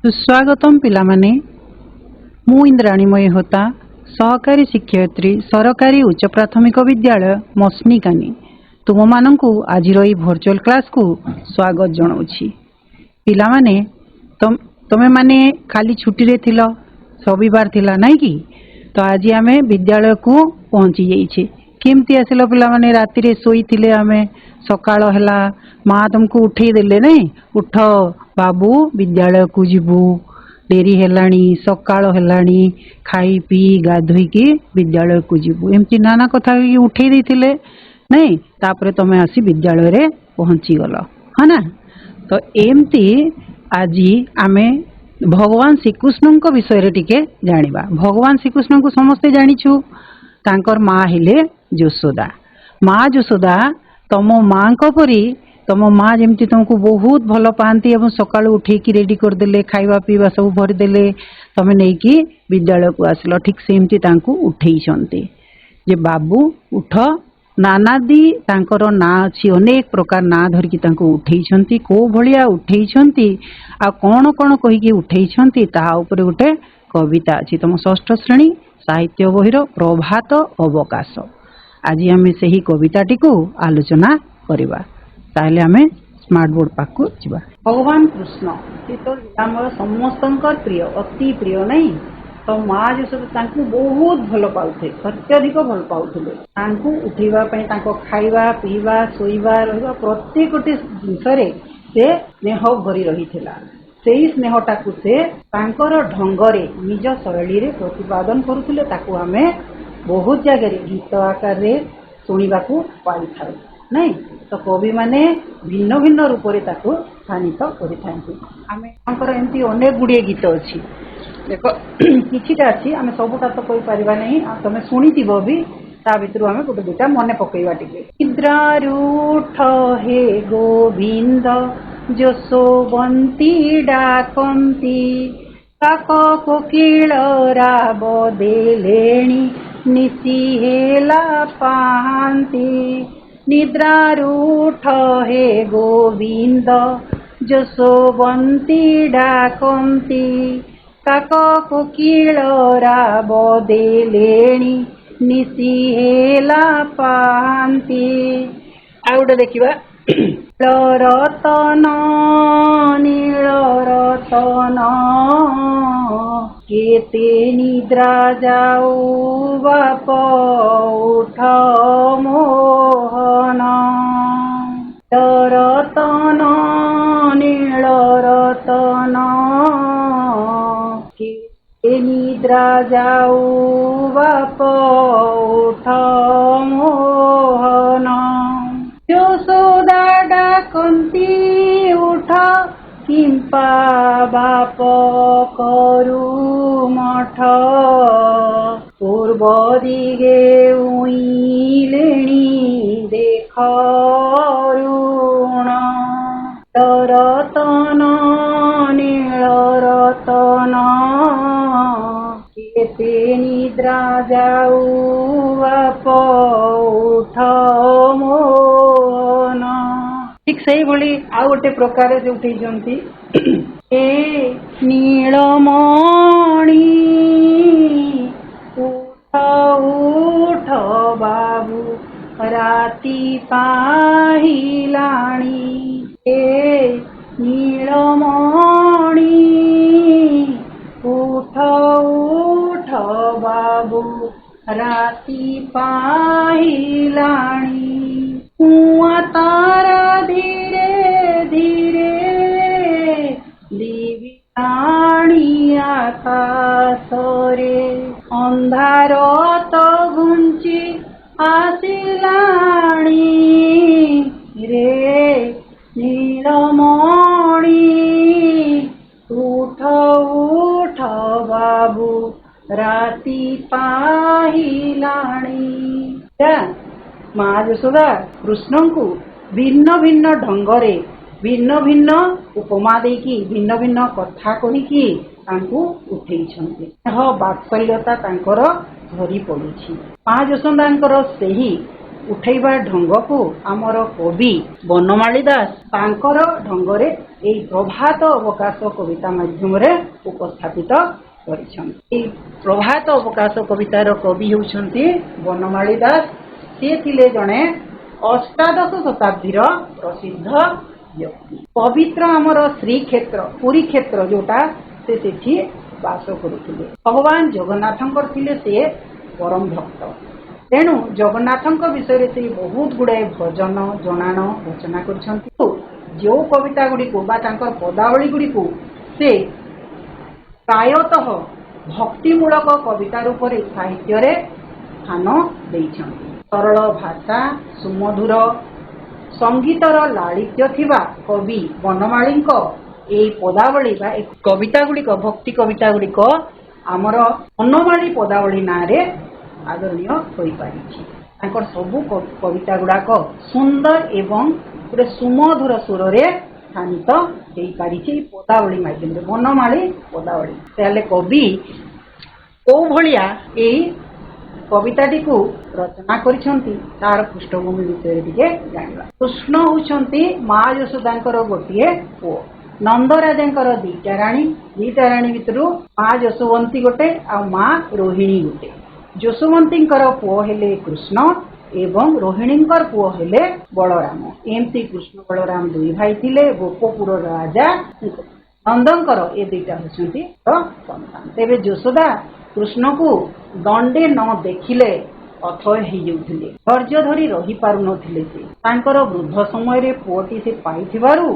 सुस्वागतम पिलामाने मु इंद्राणीमयी होता सहकारी शिक्षयत्री सरकारी उच्च प्राथमिक विद्यालय मस्निकानी तुम मानंकु आज वर्चुअल क्लास को स्वागत जनाऊँगी। पिलामाने तमे माने खाली छुट्टी रे थिलो रविवार थिला नहीं कि तो आज आमे विद्यालय को पहुँची जाइए। केमती आसिल पिलामाने राति रे सोई थिले आमे सकाळ हैला माँ तुमको उठे देले नहीं उठ बाबू विद्यालय को जीवु डेरी हेलाणी सकाळ हेलाणी खाई पी गाधोईकी विद्यालय को जीवु एमती नाना कथा उठे देथिले नहीं तापरे तमे आसी विद्यालय रे पहुँची गल है ना। तो एमती आज आमे भगवान श्रीकृष्ण विषय रे टिके जानिबा। भगवान श्रीकृष्ण को समस्ते जानिछु तांकर माँ हेले यशोदा। माँ यशोदा तम माँ परी तम माँ जमती तुमको बहुत भल पाती और सकाळु उठेकी रेडी करदेले खाइबा पीवा सब भरदेले तमे नेकी विद्यालय को आसिल ठीक सेमती तांको उठेइछन्ते जे बाबू उठ नानादी तांकर ना अछि अनेक प्रकार ना धरिकी तांको उठेइछन्ती को भलिया उठेइछन्ती आ कोन कोन कहिकी उठेइछन्ती ता ऊपर गोटे कविता अछि तम षष्ठ श्रेणी साहित्य बहिर प्रभात अवकाश। आज आमे सेही कविताटी को आलोचना करिबा। ताहले आमे स्मार्ट बोर्ड पाखु जिबा। भगवान कृष्ण से तो आमर समस्तंकर प्रिय अति प्रिय नहीं तो माँ यशोदा तांकु बहुत भल पाउथे अत्यधिक भल पाउथिले तांकु उठेबा पई तांको खाइबा पीबा सोइबा रहबा प्रत्येकटी जिनसरे से स्नेह भरी रहिथिला। सेही स्नेहटाकु से तांकर ढंगरे निज शैली रे प्रतिपादन करुथिले ताकु आमे बहुत जगह गीत आकार रे सुनिबाकू पाई थाउ नहीं तो कवि माने भिन्न भिन्न रूप रे ताकू स्थानित करिथांती। आमे तांकर एंती अनेक गुडिये गीत अछि देखो किछिटा अछि आमे सबटा तो कहि परिबा नहीं आ तमे सुनितिबो भी ता भितरु आमे गोटे दुटा मने पकेइबा टिके। निद्रारूठ हे गोविंद यशोवंती डाकंती काक कोकिल राब देलेणी निशी हेला पाहांती। निद्रारूठ हे गोविंद यशोवंती डाकंती काक कोकिल राब देलेणी निशी हेला पाहांती। आ गोटे देखिबा रतन नील रतन केते निद्रा जाऊ बाप उठ मोहन। रतन नील रतन केते निद्रा जाऊ बाप उठ मोहन। यशोदा डाकंती उठ किंपा बाप करू मठ पूर्व दिगे उइलेणी देख ऋण। रतन नील रतन केते निद्रा जाऊ बाप उठ मोहन। ठीक सही भली आ गोटे प्रकार से उठेइछन्ती ए नीलमणि उठ उठ बाबू राति पाहिलाणी। ए नीलमणि उठ उठ बाबू राति पाहिलाणी। कुआं तारा धीरे धीरे दिविलाणी आकाश रे अंधार तो घुंची आसिलाणी रे नीलमणि उठ उठ बाबू राति पाहिलाणी। माँ यशोदा कृष्ण को भिन्न भिन्न ढंगरे भिन्न भिन्न उपमा देकी भिन्न भिन्न कथा कहिकी तांकु उठेइछन्ते। बात्सल्यता तांकर झरी पड़ुछि। माँ यशोदांकर सेही उठेबा ढंग को आमर कवि बनमाली दास तांकर ढंगरे एई प्रभात अवकाश कविता माध्यम रे उपस्थापित करिसंती। प्रभात अवकाश कवितार कवि होउछंती बनमाली दास। से थिले जणे अष्टादश शताब्दीर प्रसिद्ध व्यक्ति। पवित्र आमर श्रीक्षेत्र पुरी क्षेत्र जोटा से सेठी बास करुथिले। भगवान जगन्नाथंकर थिले से परम भक्त। तेणु जगन्नाथंक विषय से बहुत गुड़ाए भजन जनाण रचना करिसंती। जो कविता गुड़ी को बा तांकर पदावली गुड़ी को से प्रायतः भक्तिमूलक कविता रूप से साहित्य रे स्थान देइछंती। सरल भाषा सुमधुर संगीतर लालित्य थिबा कवि बनमालींक एई पदावली बा कविता गुड़िक भक्ति कविता गुड़िक आमर बनमाली पदावली ना रे आदरणीय होई पारिछि। तांकर सबु कविता गुड़ाक सुंदर एवं पूरे सुमधुर सुर रे स्थानित होई पारिछि पदावली माध्यम रे बनमाली पदावली। ताले कवि को भलिया एई कविताटी को रचना करिसंती तार पृष्ठभूमि विषय टिके जानिबा। कृष्ण होउछंती माँ यशोदांकर गोटिए पुओ। नंदराजांकर दीटा राणी भितरु माँ यशोवंती गोटे आ माँ रोहिणी गोटे। यशोवंतींकर पुओ हेले कृष्ण एवं रोहिणींकर पुओ हेले बलराम। एमती कृष्ण बलराम दुई भाई थिले। गोपपुर राजा नंदंकर ए दुईटा होउछंती संतान। तेबे यशोदा कृष्ण को दंडे न देखिले अथय हो जाउथिले। धैर्य धरी रही पारु नथिले। से तांकर वृद्ध समय रे पुओटी से पाइथिबारु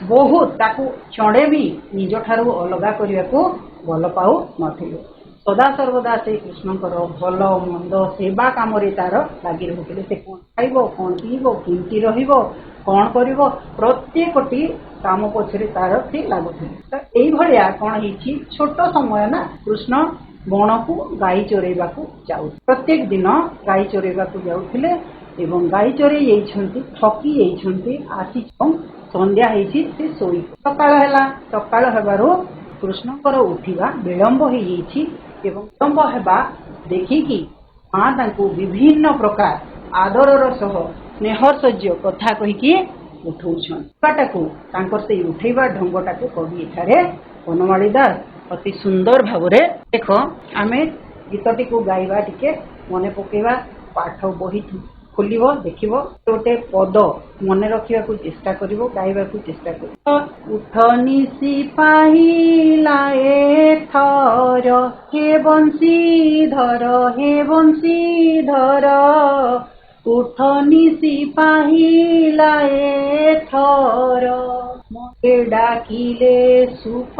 बहुत ताकू क्षणे भी निज ठारू अलगा करियाकू भल पाउ नथिले। सदा सर्वदा से कृष्णकर भल मंद सेवा काम रे तार लागि रहुथिले। से कोन खाइबो कोन पीबो केमती रहिबो कोन करिबो प्रत्येकटी काम पछरे तार से लागुथिले। त एई भलिया कोन हिची छोट समय ना कृष्ण बण को गाई चोरेबा को जाउ। प्रत्येक दिन गाई चोरेबा को जाउथिले एवं गाई चोरे येइछंती थकी येइछंती आसी संध्या हेछि से सोई। सकाळ हेला सकाळ हेबारो कृष्णकर उठिबा विलंब हो जाइछि एवं विलंब हेबा देखिकी माँ तांको विभिन्न प्रकार आदरर सह स्नेहसज्य कथा कहिकी उठौछन। काटाको तांकर से उठेबा ढंगटाको कवि एठारे बनमाली दास अति सुंदर भाव रे देख आमे गीतटी को गाइबा टिके मने पकेबा। पाठ बही खोलिबो देखिबो गोटे पद मने रखिबा को चेष्टा करिवो गाइबा को चेष्टा करिवो। उठनी सिपाही लाए थर हे बंशीधर उठनी सिपाही लाए थर मके डाकिले सुख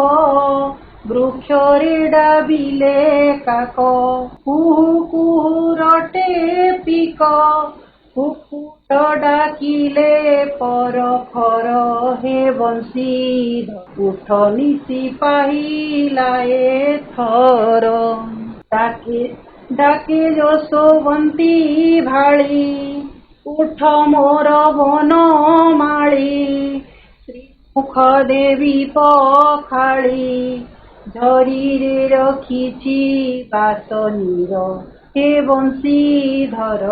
वृक्ष रे डाबिले काक कुहू कुहू रटे पिक कुकुट डाकिले पर खर हे बंशीधर उठनी सिपाही लाए थर। डाके यशोवंती भाली उठ मोर बन माली श्रीमुख देवी पखाली झरी रे रखिछि बासनीर हे बंशीधर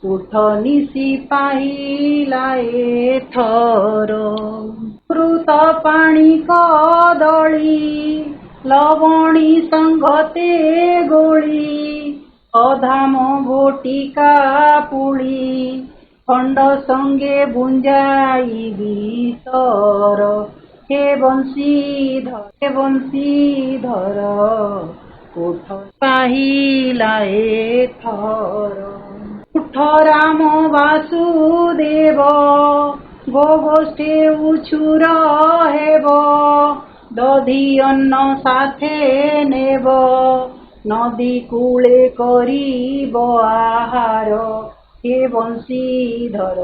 उठनी सिपाही लाए थर। कृत पाणी कदली लवणी संगते गोली अधाम भोटिका पुली खंड संगे बुंजाई भीतर हे बंशीधर उठ पाही लाए थर। उठ राम वासुदेव गोष्ठे उछुर हेब दधी अन्न साथे नेब नदी कूले करिब आहार हे बंशीधर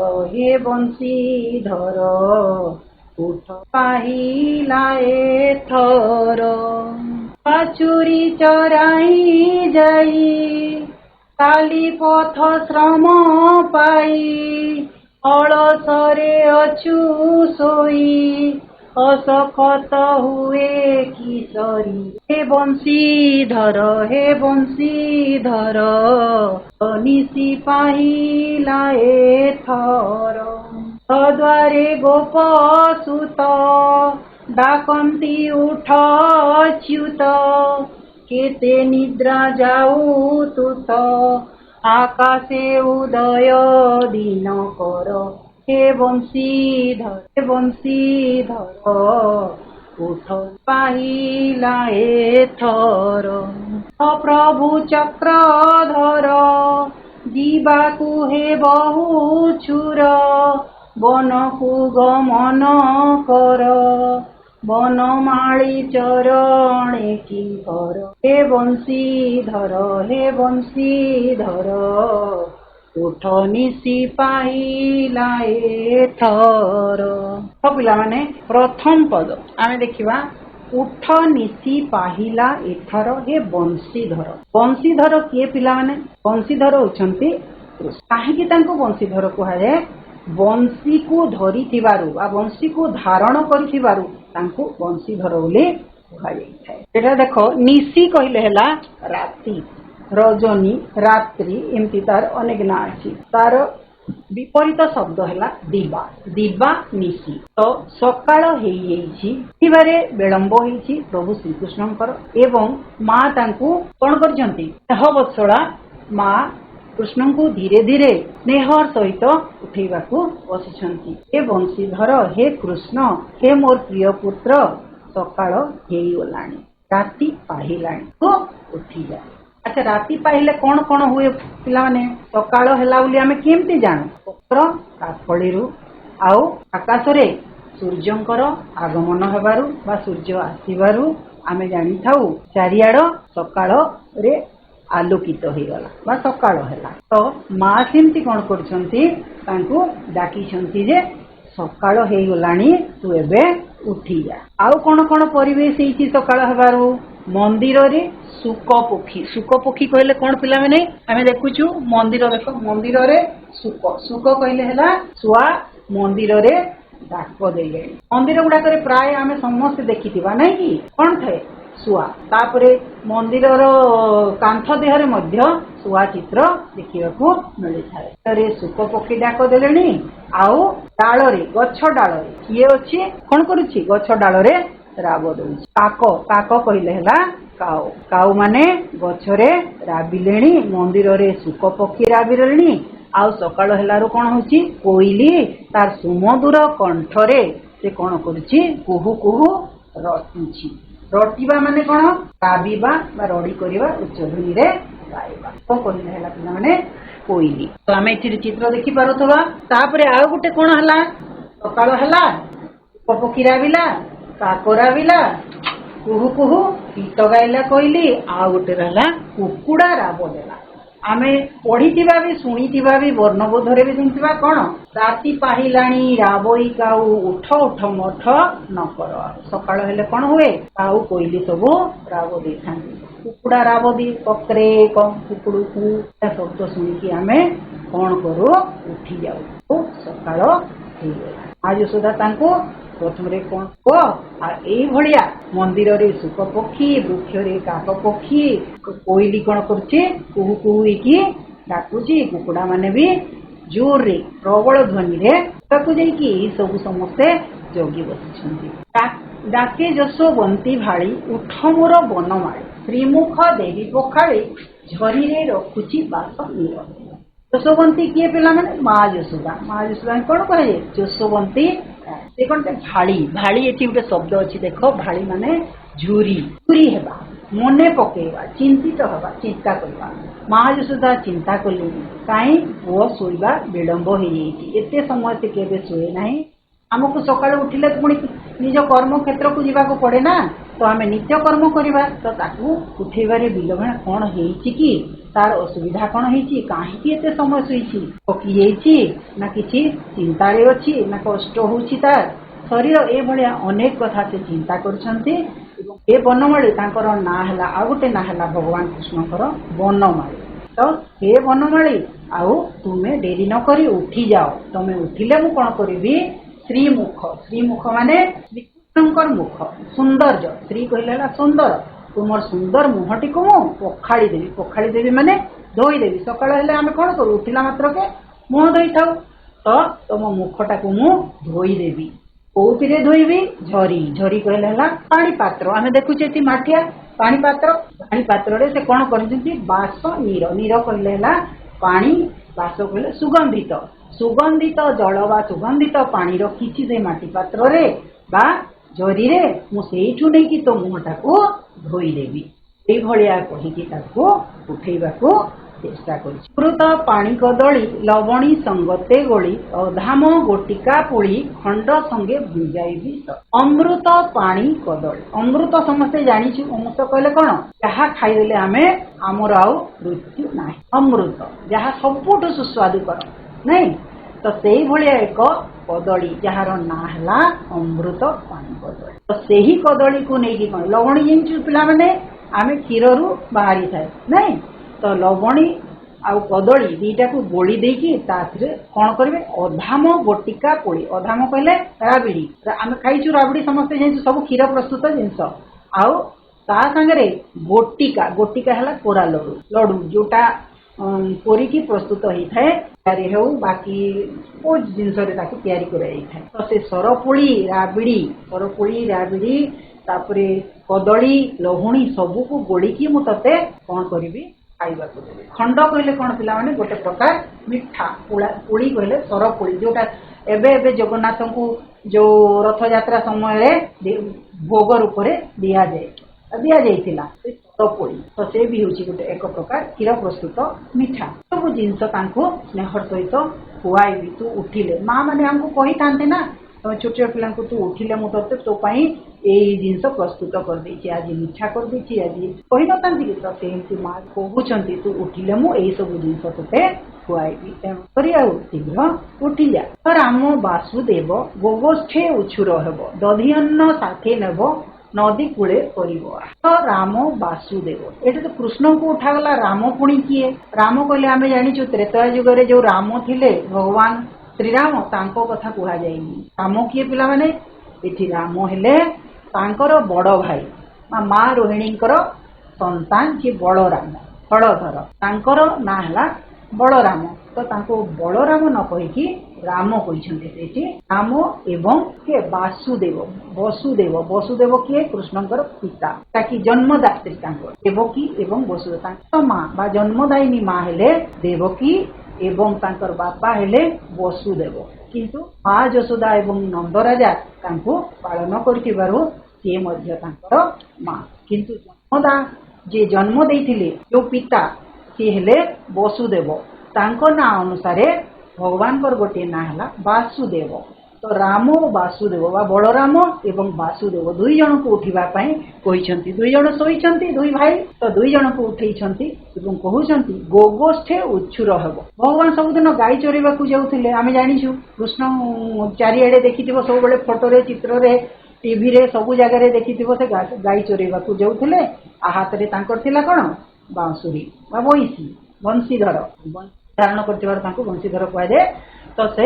उठ पाही लाए थर। बाछुरी चराई जाई काली पथ श्रम पाई अलसरे अछु सोई असखत हुए किशोरी हे बंशीधर निशि पाहिला एथर द्वारे गोपसुत डाकन्ती उठ च्युत केते निद्रा जाऊ तुत आकाशे उदय दिन कर हे बंशीधर उठ पाहिला एथर प्रभु चक्रधर ଯିବାକୁ ହେବ ଛୁର ବନକୁ ଗମନ କର ବନମାଳୀ ଚରଣେ କି କର ହେ ବଂଶୀଧର ଉଠ ନିଶି ପାହିଲା ଏଥର। ପିଲାମାନେ ପ୍ରଥମ ପଦ ଆମେ ଦେଖିବା ଉଠ ନିଶି ପାହିଲା ଏଥର ହେ ବଂଶୀଧର କିଏ ପିଲାମାନେ? ବଂଶୀଧର ହେଉଛନ୍ତି କାହିଁକି ତାଙ୍କୁ ବଂଶୀଧର କୁହାଯାଏ? ବଂଶୀକୁ ଧରିଥିବାରୁ ବା ବଂଶୀକୁ ଧାରଣ କରିଥିବାରୁ ତାଙ୍କୁ ବଂଶୀଧର ବୋଲି କୁହାଯାଇଥାଏ। ଏଟା ଦେଖ ନିଶି କହିଲେ ହେଲା ରାତି, ରଜନୀ, ରାତ୍ରି, ଏମିତି ତାର ଅନେକ ନାଁ ଅଛି। ତାର ବିପରୀତ ଶବ୍ଦ ହେଲା ଦିବା ନିଶି। ତ ସକାଳ ହେଇଯାଇଛି, ଉଠିବାରେ ବିଳମ୍ବ ହେଇଛି ପ୍ରଭୁ ଶ୍ରୀକୃଷ୍ଣଙ୍କର ଏବଂ ମା ତାଙ୍କୁ କଣ କରିଛନ୍ତି? ସ୍ନେହବତ୍ସଳା ମା କୃଷ୍ଣଙ୍କୁ ଧୀରେ ଧୀରେ ସ୍ନେହର ସହିତ ଉଠେଇବାକୁ ବସିଛନ୍ତି। ହେ ବଂଶୀଧର, ହେ କୃଷ୍ଣ, ହେ ମୋର ପ୍ରିୟ ପୁତ୍ର, ସକାଳ ହେଇଗଲାଣି, ରାତି ପାହିଲାଣି, ତୁ ଉଠିଯା। ଆଚ୍ଛା, ରାତି ପାହିଲେ କଣ କଣ ହୁଏ ପିଲାମାନେ? ସକାଳ ହେଲା ବୋଲି ଆମେ କେମିତି ଜାଣୁ? ପତ୍ର କାକଳିରୁ ଆଉ ଆକାଶରେ ସୂର୍ଯ୍ୟଙ୍କର ଆଗମନ ହେବାରୁ ବା ସୂର୍ଯ୍ୟ ଆସିବାରୁ ଆମେ ଜାଣିଥାଉ ଚାରିଆଡ ସକାଳରେ ଆଲୋକିତ ହେଇଗଲା ବା ସକାଳ ହେଲା। ତ ମା ସେମିତି କଣ କରୁଛନ୍ତି? ତାଙ୍କୁ ଡାକିଛନ୍ତି ଯେ ସକାଳ ହେଇଗଲାଣି, ତୁ ଏବେ ଉଠିଯା। ଆଉ କଣ କଣ ପରିବେଶ ହେଇଛି ସକାଳ ହେବାରୁ? ମନ୍ଦିରରେ ଶୁକ ପକ୍ଷୀ କହିଲେ କଣ ପିଲାମାନେ? ଆମେ ଦେଖୁଛୁ ମନ୍ଦିର, ଦେଖ ମନ୍ଦିରରେ ଶୁକ କହିଲେ ହେଲା ଶୁଆ ମନ୍ଦିରରେ ଡାକ ଦେଲେଣି। ମନ୍ଦିର ଗୁଡାକରେ ପ୍ରାୟ ଆମେ ସମସ୍ତେ ଦେଖିଥିବା ନାଇଁ କି? କଣ ଥାଏ? ଶୁଆ। ତାପରେ ମନ୍ଦିରର କାନ୍ଥ ଦେହରେ ମଧ୍ୟ ଶୁଆ ଚିତ୍ର ଦେଖିବାକୁ ମିଳିଥାଏ। ଶୁକ ପକ୍ଷୀ ଡାକ ଦେଲେଣି। ଆଉ ଡାଳରେ, ଗଛ ଡାଳରେ କିଏ ଅଛି? କଣ କରୁଛି? ଗଛ ଡାଳରେ ରାବ ଦଉଛି। କାକ କହିଲେ ହେଲା କାଉ ମାନେ ଗଛରେ ରାବିଲେଣି, ମନ୍ଦିରରେ ଶୁକ ପକ୍ଷୀ ରାବିଲେଣି। ଆଉ ସକାଳ ହେଲାରୁ କଣ ହଉଛି? କୋଇଲି ତାର ସୁମଧୁର କଣ୍ଠରେ ସେ କଣ କରୁଛି? କୁହୁ କୁହୁ ରଟୁଛି। ରଟିବା ମାନେ କଣ? ରାବିବା ବା ରଡି କରିବା, ଉଚ୍ଚ ଧ୍ୱନିରେ ଗାଇବା। କଣ କହିଲେ ହେଲା ପିଲାମାନେ? କୋଇଲି। ତ ଆମେ ଏଠି ଚିତ୍ର ଦେଖିପାରୁଥିବା। ତାପରେ ଆଉ ଗୋଟେ କଣ ହେଲା? ସକାଳ ହେଲା, ପକ୍ଷୀ ରାବିଲା, କାକ ରାବିଲା, କୁହୁ କୁହୁ ଗୀତ ଗାଇଲା କୋଇଲି, ଆଉ ଗୋଟେ ରହିଲା କୁକୁଡା ରାବ ଦେଲା। ଆମେ ପଢିଥିବା ବି ଶୁଣିଥିବା ବି ବର୍ଣ୍ଣବୋଧରେ ବି ଶୁଣିଥିବା କଣ? ରାତି ପାହିଲାଣି ରାବଇ କାଉ ଉଠ ଉଠ ମଠ ନ କର। ସକାଳ ହେଲେ କଣ ହୁଏ? କାଉ କୋଇଲି ସବୁ ରାବ ଦେଇଥାନ୍ତି। କୁକୁଡା ରାବ ଦି କକ୍ରେ କୁକୁଡୁକୁ ଶବ୍ଦ ଶୁଣିକି ଆମେ କଣ କରୁ? ଉଠି ଯାଉ। ସକାଳ ହେଇଗଲା। ମା ଯଶୋଦା ତାଙ୍କୁ ପ୍ରଥମରେ କଣ କୁହ? ଆଉ ଏଇଭଳିଆ ମନ୍ଦିରରେ ଶୁକ ପକ୍ଷୀ, ବୃକ୍ଷରେ କାକ ପକ୍ଷୀ, କୋଇଲି କଣ କରୁଛି? କୁହୁ କୁହୁ ହେଇକି ଡାକୁଛି। କୁକୁଡା ମାନେ ବି ଜୋରରେ ପ୍ରବଳ ଧ୍ୱନିରେ ତାକୁ ଯାଇକି ଏଇ ସବୁ ସମସ୍ତେ ଜଗି ବସିଛନ୍ତି। ଡାକେ ଯଶୋବନ୍ତୀ ଭାଳି ଉଠ ମୋର ବନମାଳି, ଶ୍ରୀମୁଖ ଦେବୀ ପଖାଳି ଝରିରେ ରଖୁଛି ବାସ ନୀର। ଯଶୋବନ୍ତୀ କିଏ ପିଲାମାନେ? ମା ଯଶୋଦା। ମା ଯଶୋଦା କଣ କୁହାଯାଏ? ଯଶୋବନ୍ତୀ। ସେ କଣ? ଭାଳି ଏଠି ଗୋଟେ ଶବ୍ଦ ଅଛି ଦେଖ। ଭାଳି ମାନେ ଝୁରି ହେବା, ମନେ ପକେଇବା, ଚିନ୍ତିତ ହେବା, ଚିନ୍ତା କରିବା। ମା ଯଶୋଦା ଚିନ୍ତା କଲେଣି, କାହିଁ ପୁଅ ଶୋଇବା ବିଳମ୍ବ ହେଇଯାଇଛି। ଏତେ ସମୟ ସେ କେବେ ଶୁଏ ନାହିଁ। ଆମକୁ ସକାଳୁ ଉଠିଲେ ପୁଣି ନିଜ କର୍ମକ୍ଷେତ୍ରକୁ ଯିବାକୁ ପଡେ ନା। ତ ଆମେ ନିତ୍ୟ କର୍ମ କରିବା। ତ ତାକୁ ଉଠେଇବାରେ ବିଳମ୍ବ କଣ ହେଇଛି କି? ତାର ଅସୁବିଧା କଣ ହେଇଛି? କାହିଁକି ଏତେ ସମୟ ଶୋଇଛି? ଥକି ଯାଇଛି ନା କିଛି ଚିନ୍ତାରେ ଅଛି ନା କଷ୍ଟ ହଉଛି ତାର ଶରୀର? ଏଭଳିଆ ଅନେକ କଥା ସେ ଚିନ୍ତା କରୁଛନ୍ତି। ଏବଂ ଏ ବନମାଳୀ ତାଙ୍କର ନାଁ ହେଲା, ଆଉ ଗୋଟେ ନାଁ ହେଲା ଭଗବାନ କୃଷ୍ଣଙ୍କର ବନମାଳୀ। ତ ହେ ବନମାଳୀ, ଆଉ ତୁମେ ଡେରି ନ କରି ଉଠି ଯାଅ। ତମେ ଉଠିଲେ ମୁଁ କଣ କରିବି? ଶ୍ରୀମୁଖ ମାନେ मुख सौंदर्य श्री कहले सुंदर तुम सुंदर मुहटी को मु पखाड़ी देवी माने धोईदेवी सकाळ हेले आमे कौन करू उठिला मात्र के मुह धोई थाउ तो तुम मुखटा को मु धोईदेवी कौथिरे धोईबी झरी झरी कहले हला पानी पात्र आमे देखुचे ती माठिया पानी पात्र रे से कौन करजंती बास नीर नीर कहले हला पानी बास कहले सुगंधित जल बा सुगंधित पानी रो किछि से माटी पात्र रे बा झरी रे मु सेइठु नै कि तो मुहटा को धोई देबी ए भलिया कहिकी ताको उठेइबाको चेष्टा करी अमृत पानी कदली लवणी संगते गोली अधाम गोटिका पुली खंड संगे भुंजाई अमृत पानी कदली अमृत समस्ते जानिछु अमृत कहले कौन जहा खाइदेले आमे आमर आउ मृत्यु नाही अमृत जहा सबुठ सुस्वादुकर नहीं तो सेही भलिया एक कदली जार ना हला अमृत पानी कदली तो सेही कदली को नहीं कौन लवणी जिनिस पिला माने आमे क्षीर रु बाहरी थाए नहीं तो लवणी आउ कदली दीटा को गोली देकी ताथरे कौन करेंगे अधाम गोटिका पोली अधाम कहले राबिड़ी आम खाइचु राबिड़ी समस्ते जाइछु सब क्षीर प्रस्तुत जिनस आउ ता संगे गोटिका गोटिका है कोरा लडू जोटा पोरी की प्रस्तुत होता है तैयारी हो बाकी वो जिनस तैयारी कराई तो से सरपुली राबिड़ी तापरे कदली लहुणी सबू को गोलिकी मु तते कौन करी खंड कहले कौन पिला माने गोटे प्रकार मिठा पुली कहले सरपुली जोटा एबे जगन्नाथ को जो रथ यात्रा समय भोग रूप से दि जाइथिला सरपुली तो से भी होची गोटे एक प्रकार क्षीर प्रस्तुत मिठा सब जिनस तांको स्नेह सहित खुआई तू उठिले माँ माने हमको कही थांते ना तुम छोट छोट पिला तू उठिले मु तोते तो जिनस प्रस्तुत कर देछि आज मिठा कर देछि आज कही न तांती कि तो सेमती माँ कहउछंती तू उठिले मु एई सब जिनस तोते खुआइबी तेणुकरी आ शीघ्र उठी जा राम वासुदेव गोगोष्ठे उछुर हेब दधी अन्न साथे नेब नदी कूले तो राम वासुदेव एटा तो कृष्ण को उठागला राम पुणी किए राम कहले आमे जानिछु त्रेता युग जो राम थिले भगवान श्रीराम तांको कथा कहा जाएगी राम किए पिला माने एठी राम हेले तांकर बड़ भाई माँ रोहिणींकर संतान जे बलराम हलधर तांकर ना हला बलराम तो तांको बलराम न कहिकी राम कहते राम एवं के वसुदेव किए कृष्णकर पिता ताकि जन्मदात्री देवकी एवं वसुदेव माँ बा जन्मदायिनी माँ हेले देवकी एवं तांकर बापा हेले वसुदेव किंतु माँ यशोदा एवं नंदराजा तांको पालन करथिबारु से मध्य तांकर माँ किंतु जन्मदा जे जन्म देइथिले जो पिता से हेले वसुदेव तांको ना अनुसारे भगवान कर गोटे ना हला वासुदेव तो राम वासुदेव बा बलराम एवं वासुदेव दुई जन को उठिबा पई कहिसंती दुई जन सोइसंती दुई भाई तो दुई जन को उठेइसंती एवं कहउसंती गोगोष्ठे उच्छुर हेबो भगवान सबुदिन गाई चोरीबा को जाउथिले आमे जानिछु कृष्ण चारिआडे देखिथिबो सब बेले फोटो रे चित्र रे टीवी रे सब जगह रे देखिथिबो से गाई चोरीबा को जाउथिले आ हाथ रे तांकर थिला कोन बांसुरी बा बंसी बंशीधर धारण करथिबार तांको बंशीधर कह दे तो से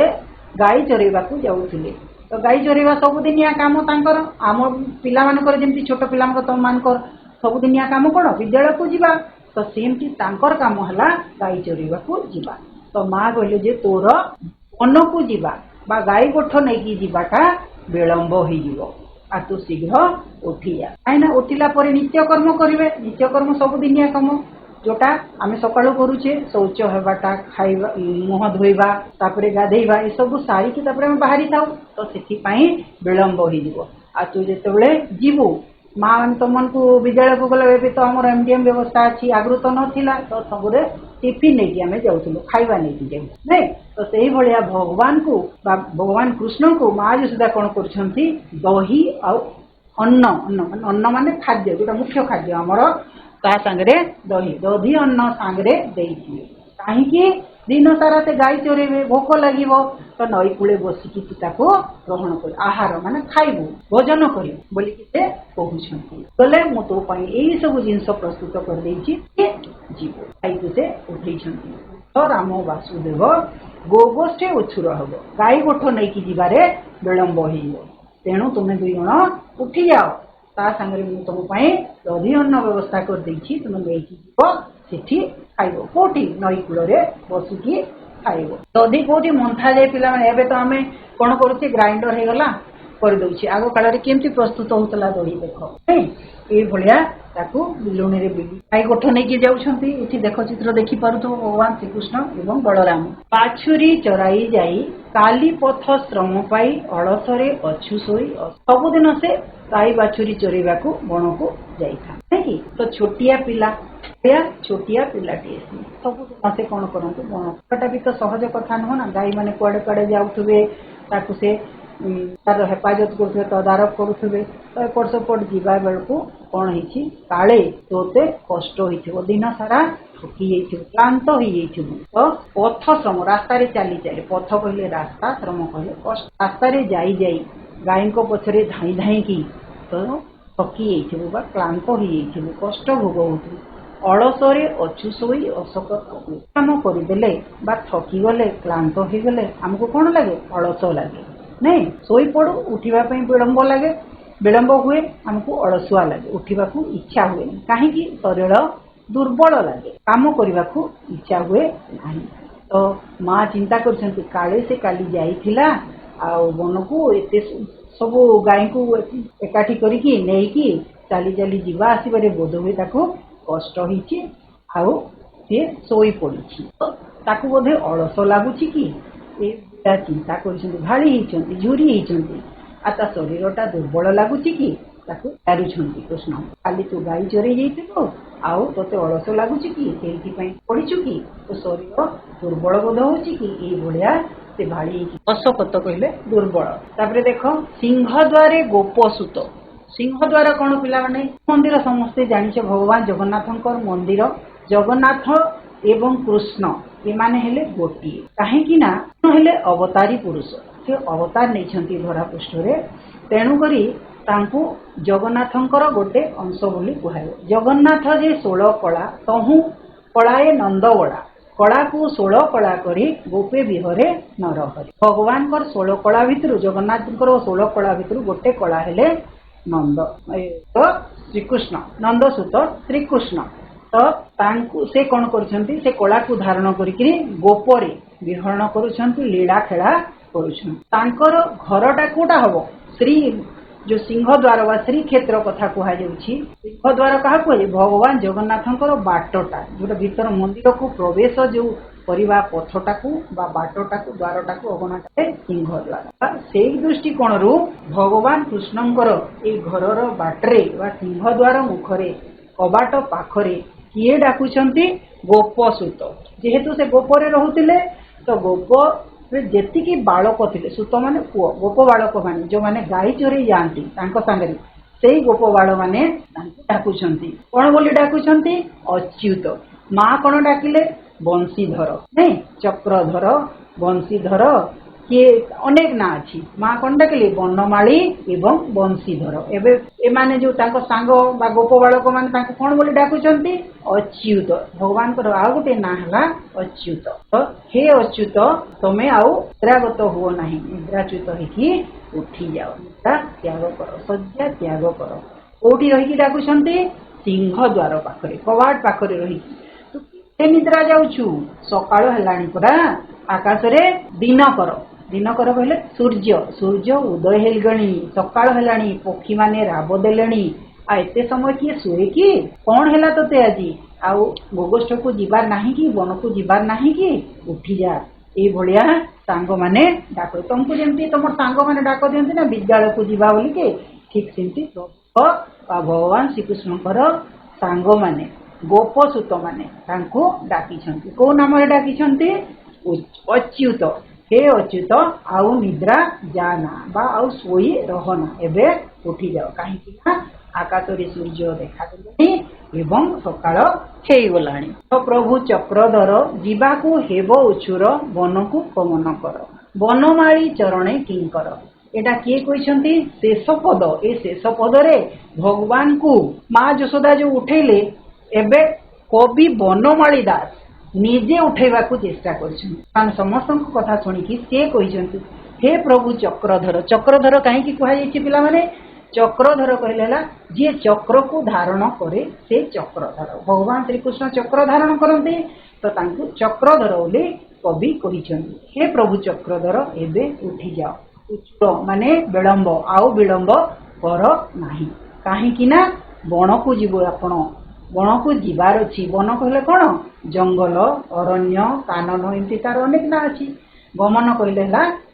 गाई चोरीबा को जाउथिले तो गाई चोरीबा सबुदिनिया काम तांकर आम पिला मानकर जेमति छोट पिला तम मानकर सबुदिनिया काम कोन विद्यालय को जीवा तो सेमति तांकर काम हला गाई चोरीबा को जीवा तो माँ कहले जे तोर वन को जीवा बा गाई गोठ नहीं की जीवाटा विलंब हो जीवो आ तू शीघ्र उठी जा कहीं उठिला पर नित्यकर्म करेंगे नित्यकर्म सबुदिनिया कम जोटा आम सकाळु करूचे शौच होबाटा खाइबा मुह धोइबा तापरे गाधेइबा ए सब सारिकी तापरे हम बाहरी थाउ तो सेठी पई विलंब हो जीवो आ तू जेतेबेले जीवो माँ तुम को विद्यालय को गले तो आम एमडीएम व्यवस्था अच्छी आगु तो नाला तो सबुरे टिफिन नहीं आम जाऊँ खाଇବା नहीं जाऊँ नहीं तो से भाया भगवान को भगवान कृष्ण को माँ यशोदा कौन कर दही अन्न अन्न अन्न मान खाद्य जोटा मुख्य खाद्य आमर ता सांगे दही दधी अन्न सांगे कहीं दिन सारा से गाई चोरेबे भोक लगे तो नई कूले बसिकी ग्रहण कर आहार माने खाइबू भोजन कर बोली से कहते गले मु तो यही सब जिनस प्रस्तुत कर जीव गाई से उठे तो राम वासुदेव गोगोष्ठे उछुर हम गाई गोठ नहीं कि जीवारे विलंब हो तेणु तुम्हें दुई जण उठी जाओ ता सांगे मु तुम दधी अन्न व्यवस्था कर देछि तुम लेकी जीव सेठी खाइबो कोठी नई कूल रे बसिकी खाइबो दधी कोठी मंथा जाए पिला माने एबे तो आमे कोन करूछि ग्राइंडर हे गला कर दउछि आगो काल रे केमती प्रस्तुत होतला दही देखो ए भलिया ताकू लुणी रे बिली गाई गोठ नहीं के जाउछंती इठी देखो चित्र देखि पारुतो भगवान श्री कृष्ण एवं बलराम बाछुरी चराई जाई काली पथ श्रम पाई अलसरे अछु सोई सब दिन से गाई बाछुरी चरेबा को बण को जाई था नहीं तो छोटिया पिला छोटिया पिलाटी सब दिन से कौन करंतु बणटा भी तो सहज कथा न ना गाई माने कुआडे कुआडे जाउथबे ताकू से तार हेफाजत करुवे तदारक करुवे तो एपट सेपट जीवा बेलू कौन होती काले तोते कष्ट हो दिन सारा थकी क्लांत हो तो पथ श्रम रास्तार चली चले पथ कहले रास्ता श्रम कहले कष्ट रास्तार जाई जाई गाई पछरे धाई धाई की तो थकी क्लांत हो कष्ट भोग हो अलसरे अछु शोई अशोक काम करदेले थकी गले क्लांत हो गले आमको कौन लगे अलस लगे नहीं शोई पड़ू उठा विलंब लगे विलंब हुए आमको अलसुआ लगे उठा इच्छा हुए कहीं शरीर दुर्बल लगे काम करने को इच्छा हुए नहीं तो माँ चिंता कर काले से काली जाइथिला वन को एते सब गाई को एकाठी करिकी नेकी चली चली जीवा आसबारे बोध हुए कष्ट होइछि आउ से शोई पड़ी ताकू बोधे अलस लगुच कि चिंता कर भाड़ी झुरी आता शरीरटा दुर्बल लगुच कि कृष्ण खाली तू गाई चरे आउ तोते अलस लगुच कि पड़ीचु कि तो शरीर दुर्बल बोध हो भाया से भाड़ी अशोकत कहले दुर्बल तापर देख सिंह द्वारे गोपसुत सिंह द्वार कौन पिला माने मंदिर समस्ते जानिछ भगवान जगन्नाथ मंदिर जगन्नाथ एवं कृष्ण एमाने हेले गोटिए कहीं ना हेले अवतारी पुरुष से अवतार नहीं धरा पृष्ठ तेणुक जगन्नाथंकर गोटे अंश बोली कहुए जगन्नाथ जे 16 कला तहु कलाए नंदवड़ा कला को 16 कला करी गोपे विहरे नरहरि भगवान 16 कला भितर जगन्नाथ 16 कला भितर गोटे कला हेले नंद तो श्रीकृष्ण नंदसुत श्रीकृष्ण तो से कौन करछंती से कला को धारण करिकरी गोपरे विहरण करुछंती लीला खेला करुछंती घरटा कोटा हबो श्री जो सिंह द्वार वा श्री क्षेत्र कथा कहा जाउछि सिंह द्वार कहा को भगवान जगन्नाथंकर बाटटा जोटा भीतर मंदिर को प्रवेश जो परिवा पथटा को बा बाटटा को द्वारटा को अगनाटा सिंह द्वार से दृष्टिकोण रु भगवान कृष्णंकर ए घरर बाटरे वा सिंह द्वार मुखरे कबाट पाखरे किए डाकुचंती गोपसुत जेहेतु से गोपरे रहुतिले तो गोप जेतिकी बालक थिले सुत माने पुओ गोप बालक माने जो माने गाई चोरी जाती सांगे से गोप बाल माने डाकुचंती कौन बोली डाकुचंती अच्युत माँ कौन डाकिले बंशीधर नहीं चक्रधर बंशीधर किए अनेक ना अच्छी माँ कौन डाकिले बनमाली एवं बंशीधर एबे एमाने जो तांको सांग बा गोप बालक माने कौन बोली डाकुचंती अच्युत भगवान को आउ गोटे ना हला अच्युत तो हे अच्युत तमे आउ निद्रागत हुओ नहीं निद्राच्युत होइकी उठी जाओ निद्रा त्याग कर सज्जा त्याग कर कोठी रही डाकुचंती सिंह द्वार पाखरे कवाट पाखरे रही तू निद्रा जाउछु सकाळ हेलाणी परा आकाश रे दिनकर कहले सूर्य सूर्य उदय हेलगणी सकाळ हेलाणी पक्षी माने राब देलेणी आ एते समय किए सुए कि कौन हैला तोते आजी आउ गोगोष्ठ को जीवार नाही कि वन को जीवार नाही कि उठी जा ए भलिया सांग माने डाक तुमको जेमती तुम सांग माने डाक दियंती ना विद्यालय को जीवा बोली के ठीक सेमती भगवान श्रीकृष्णकर सांग माने गोपसुत माने तांको डाकिछंती को नाम रे डाकिछंती अच्युत हे अच्युत आउ निद्रा जाना बा आउ सोई रहना एबे उठी जाओ कहीं आकाश रे सूर्य देखा देले एवं सकाळ हेई गलाणी तो प्रभु चक्रधर जीवा को हेब उछुर वन को गमन कर बनमाली चरणे किंकर एटा किए कहते शेष पद ए शेष पद रे भगवान को माँ यशोदा जो उठेले एबे कवि बनमाली दास निजे उठेबा को चेष्टा कर समस्त कथा शुणिकी से कहते हे प्रभु चक्रधर चक्रधर कहीं कहुई पिला माने चक्रधर कहले जी चक्र को धारण करे से चक्रधर भगवान श्रीकृष्ण चक्र धारण करते तो चक्रधर बोली कवि कही हे प्रभु चक्रधर एबे उठी जाओ उच्च माने विलंब आउ विलंब कर नाही कहीं ना बन को जीव आपण बन को जीवार अच्छी बन कहले कौन जंगल अरण्य कानन एमती तार अनेक ना अच्छी गमन कहले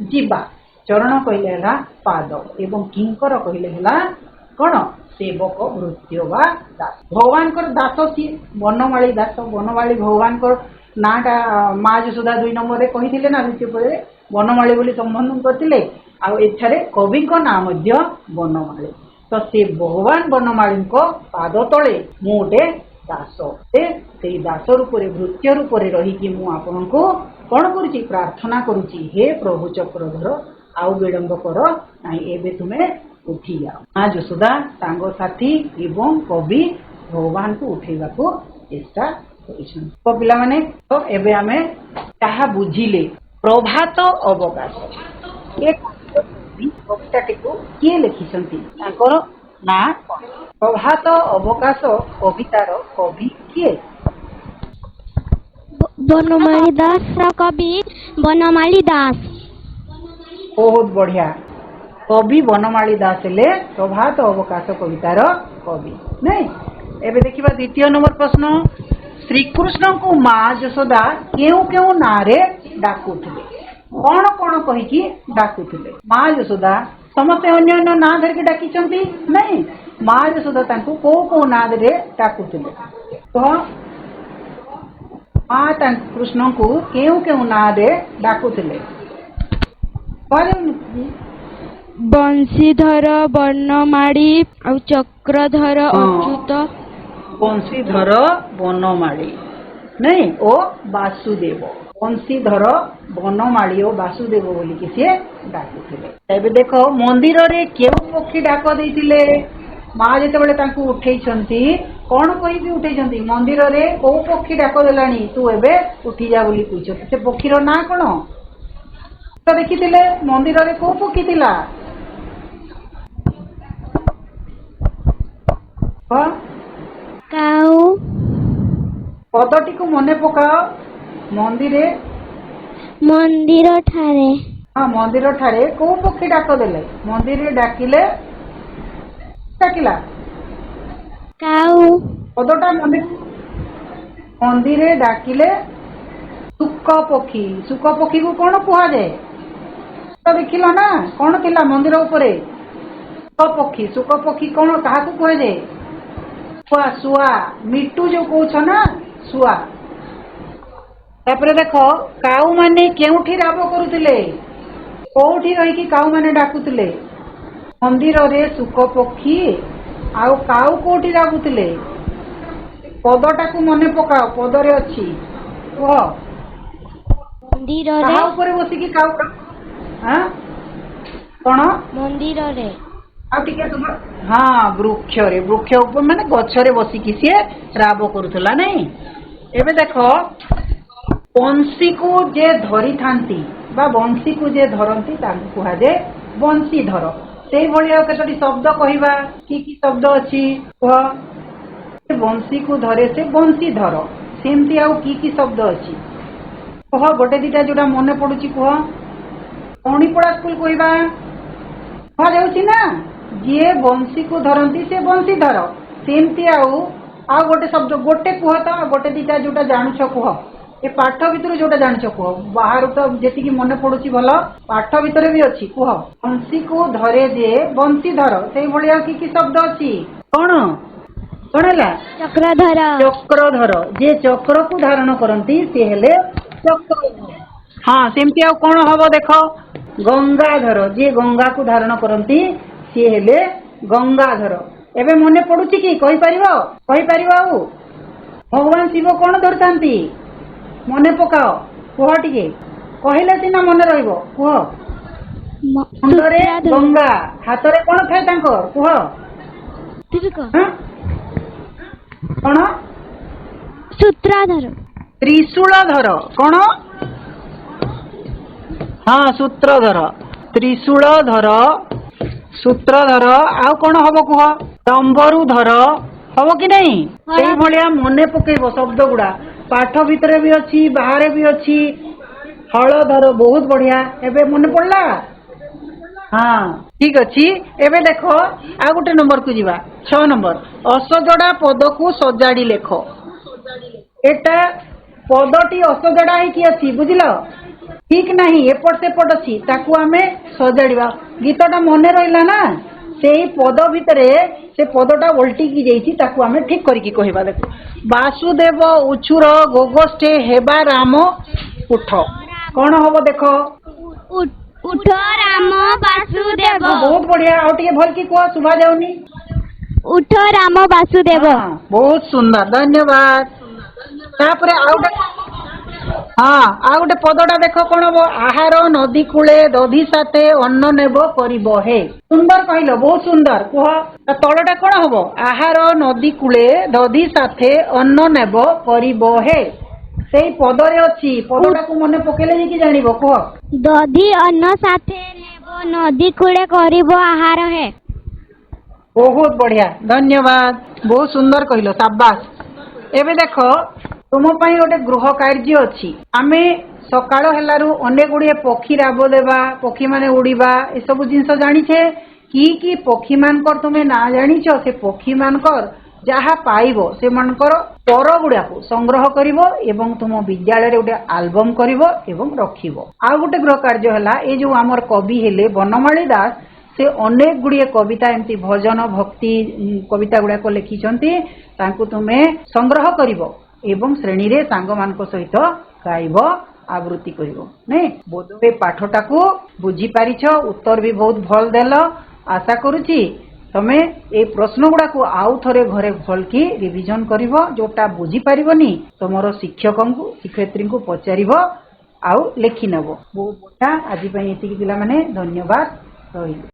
जीवा चरण कहले पाद एवं किंकर कहले कौन सेवक भृत्य वा दास भगवान दास सी बनमाली दास बनमाली भगवान नाटा माँ यशोदा 2 नंबर कही ना द्वितीय पदे बनमाली बोली संबोधन करते आठे कवि ना बनमाली तो से भगवान बनमाली पाद तले मुझे दास से दास रूप भृत्य रूप रही मुझे कौन करुच्ची प्रार्थना करुच्ची हे प्रभु चक्रधर आउ विलंब कर ना एबे तुम्हें उठी जाओ माँ यशोदा सांग साथी एवं कवि भगवान को उठेगा को चेष्टा तो पिला माने तो एबे आमे ताहा बुझिले प्रभात अवकाश ए कविताटी को किए लिखिसंती तांकर ना प्रभात अवकाश कवितार कवि किए बनमाली दास कवि बनमाली दास बहुत बढ़िया कवि बनमाली दास ले प्रभात अवकाश कवितार कवि नहीं एबे देखिबा द्वितीय नंबर प्रश्न श्रीकृष्ण को माँ यशोदा केउ केउ नारे डाकुथिले कौन कौन कहिकी डाकुथिले माँ यशोदा समस्त अन्य अन्य ना धरिकी डाकिचंती नहीं माँ यशोदा तांको को ना धरे डाकुथिले तो माँ कृष्ण को केउ केउ ना दे डाकुथिले बंशीधर बनमाली और चक्रधर अच्युत बंशीधर बनमाली नहीं ओ वासुदेव बंशीधर बनमाली और वासुदेव बोली कि सी डाकुथिले एबे देखो मंदिर रे केउ पक्षी डाक देइथिले माँ जेतेबेले तांको उठेइछंती कौन कहि उठेइछंती मंदिर रे को पक्षी डाक देलानी तू एबे उठी जा बोली कहिछ से पक्षीर ना कोन तो देखिथिले मंदिर रे को पक्षी थिला काऊ पदटी को मने पकाओ मंदिर ठारे हाँ मंदिर ठारे को पक्षी डाक देले मंदिर डाकिले डाकिला काऊ पदटा मंदिर डाकिले सुक पक्षी को कौन कह जाए तो देखिल ना कौन थिला मंदिर उपरे सुक पक्षी कौन क्या कह जाए शुआ शुआ मिट्टू जो कौच ना शुआ तापरे देखो काऊ माने केउठी राब करुथिले कोठी रही काऊ माने डाकुथिले मंदिर रे सुक पक्षी आउ काऊ कोठी राबुथिले पदटा को मने पकाओ पदरे अछि कह मंदिर रे काऊ ऊपर बसिकी काऊ हां कोन मंदिर रे हाँ वृक्ष ऊपर माने गछरे बसिकी सी राब करुला नहीं एबे देखो बंशी को जे धरी थांती बा बंशी को जे धरती तांको कहा जाए बंशीधर से भलिया केतोटी शब्द कहवा की शब्द अछि कह बंशी को धरे से बंशीधर सेमती आउ की शब्द अछि कह गोटे दिटा जोटा मने पडुची कह कणिपड़ा स्कूल कहवा कह जाउची ना जे बंशी को धरती से बंशीधर सेमती आउ गोटे शब्द गोटे कह तो गोटे दिटा जोटा जानुछ कह ए पाठ भितर जोटा जानुछ कह बाहर तो जेतिकी मने पडुची भल पाठ भितर भी अछि कह बंशी को धरे जे बंशीधर से भलिया की शब्द अछि कोन कोन हला चक्रधर जे चक्र को धारण करंती से हेले चक्रधर हाँ सेमती आउ कोन हबो देखो गंगाधर जे गंगा को धारण करंती सी हेले गंगाधर एबे मने पडुची कि कहि परिबो आउ भगवान शिव कोन धरतांती मने पकाओ कह टिके कहले सिना मने रहइबो कह मुंडरे गंगा हाथ रे कोन थाए तांकर कह कोन सूत्रधर त्रिशूलधर कोन हाँ सूत्रधर त्रिशूलधर सूत्रधर आउ कौन हम कह डम्बरुधर हम कि नहीं यही भाया मने पकेब शब्द गुड़ा पाठ भितर भी अच्छी बाहर भी अच्छी हलधर बहुत बढ़िया एबे मने पड़ला हाँ ठीक अच्छी एबे देख आ गोटे नंबर को जीवा 6 नंबर असजड़ा पद को सजाड़ी लेख एटा पदटी असजड़ा ही अच्छी बुझल ठीक नहीं एपट सेपट अच्छी ताकू आमे सजाड़वा गीतटा मने रहिला ना सेही पद भितरे से पदटा ओल्टिकी जाइछि ताकू आमे ठीक करिकी कहबा देखो वासुदेव उछुर गोगोष्ठे हेबा राम उठ कौन हबो देखो उठ राम वासुदेव बहुत बढ़िया आउ टिके भल की कह सुभा जाउनी उठ राम वासुदेव बहुत सुंदर धन्यवाद तापरे आउ गोटे पदटा देख कौन हम आहार नदी कूले दधी साथे अन्न नेब करिब हे सुंदर कहल बहुत सुंदर कह तलटा कौन हम आहार नदी कूले दधी साथे अन्न नेब करिब हे सेई पदरे अच्छी पदटा को मने पकेले कि जानिब कह दधी अन्न साथे नेब नदी कूले करिब आहार हे बहुत बढ़िया धन्यवाद बहुत सुंदर कहल शाबाश एबे देख तुम पाई गोटे गृह कार्य अच्छी आमे सकाळ हेलारू अनेक गुड़िए पक्षी राब देवा पक्षी माने उड़ीबा ए सब जिनस जानिछे कि पक्षी मानकर तुमे ना जानिछ से पक्षी मानकर जहा पाइबो से मानकर पर गुड़ाको संग्रह करिवो एवं तुम विद्यालय रे गोटे एल्बम करिवो एवं रखिवो आ गोटे गृह कार्य हला ए जो हमर कवि हेले बनमाली दास से अनेक गुड़िए कविता एमती भजन भक्ति कविता गुड़ाक लिखिछंती तांकु तुमे संग्रह करिवो एवं श्रेणी रे सांग मान सहित गाइब आवृत्ति करिवो ने बोधवे पाठटा को बुझी पारिछ उत्तर भी बहुत भल देल आशा करूची तमे ए प्रश्न गुड़ा को आउ थरे घरे भल की रिविजन करिवो जोटा बुझी पारिबनी तमरो शिक्षकन को शिक्षयित्री को पचारिवो आउ लेखि नेबो बहुत बढ़िया आज पई एतिकी पिला माने धन्यवाद रहिलो।